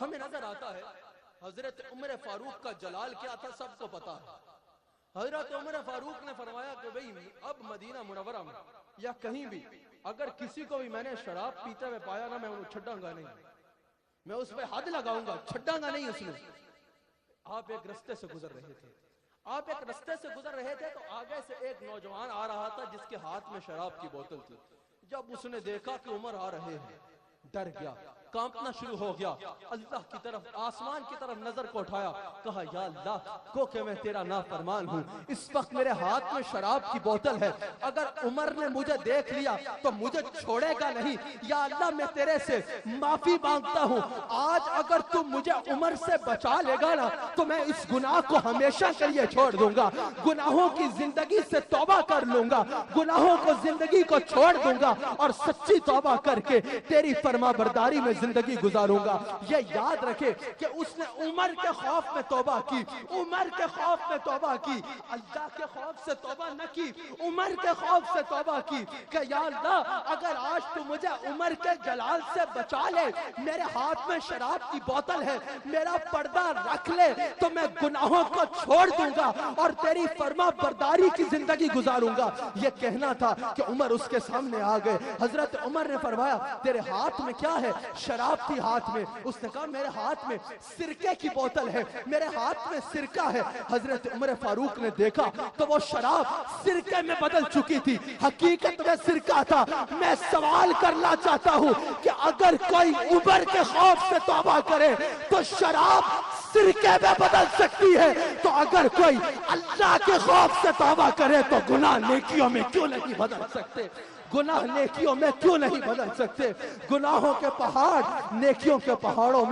ہمیں نظر آتا ہے حضرت عمر فاروق کا جلال کیا تھا سب کو پتا ہے. حضرت عمر فاروق نے فرمایا کہ بھئی اب مدینہ منورہ میں یا کہیں بھی اگر کسی کو بھی میں نے شراب پیتے ہوئے پایا نا میں انہوں چھڑاں گا نہیں, میں اس پہ حد لگاؤں گا, چھڑاں گا نہیں اس نے. آپ ایک رستے سے گزر رہے تھے تو آگے سے ایک نوجوان آ رہا تھا جس کے ہاتھ میں شراب کی بوتل تھی. جب اس نے دیکھا کہ عمر آ رہے ہیں ڈر گیا, کانپنا شروع ہو گیا, اللہ کی طرف آسمان کی طرف نظر کو اٹھایا, کہا یا اللہ کو کہ میں تیرا نافرمان ہوں, اس وقت میرے ہاتھ میں شراب کی بوتل ہے, اگر عمر نے مجھے دیکھ لیا تو مجھے چھوڑے گا نہیں, یا اللہ میں تیرے سے معافی مانگتا ہوں, آج اگر تم مجھے عمر سے بچا لے گا نا تو میں اس گناہ کو ہمیشہ کے لیے چھوڑ دوں گا, گناہوں کی زندگی سے توبہ کر لوں گا, گناہوں کو زندگی کو چھوڑ دوں گا اور سچی توبہ کر کے تیری فرما برداری میں زندگی گزاروں گا. یہ یاد رکھے کہ اس نے عمر کے خوف میں توبہ کی, عمر کے خوف میں توبہ کی, اللہ کے خوف سے توبہ نہ کی, عمر کے خوف سے توبہ کی کہ یا اللہ اگر آج تو مجھے عمر کے جلال سے بچا لے, میرے ہاتھ میں شراب کی بوتل ہے, میرا پردہ رکھ لے تو میں گناہوں کو چھوڑ دوں گا اور تیری فرما برداری کی زندگی گزاروں گا. یہ کہنا تھا کہ عمر اس کے سامنے آ گئے. حضرت عمر نے فرمایا تیرے ہاتھ میں کیا ہے؟ شراب تھی ہاتھ میں. اس نے کہا میرے ہاتھ میں سرکے کی بوتل ہے, میرے ہاتھ میں سرکہ ہے. حضرت عمر فاروق نے دیکھا تو وہ شراب سرکے میں بدل چکی تھی, حقیقت میں سرکہ تھا. میں سوال کرنا چاہتا ہوں کہ اگر کوئی عمر کے خوف سے توبہ کرے تو شراب سرکے میں بدل سکتی ہے, تو اگر کوئی اللہ کے خوف سے توبہ کرے تو گناہ نیکیوں میں کیوں نہیں بدل سکتے؟ گناہ نیکیوں میں کیوں نہیں بدل سکتے؟ گناہوں کے پہاڑ نیکیوں کے پہاڑوں میں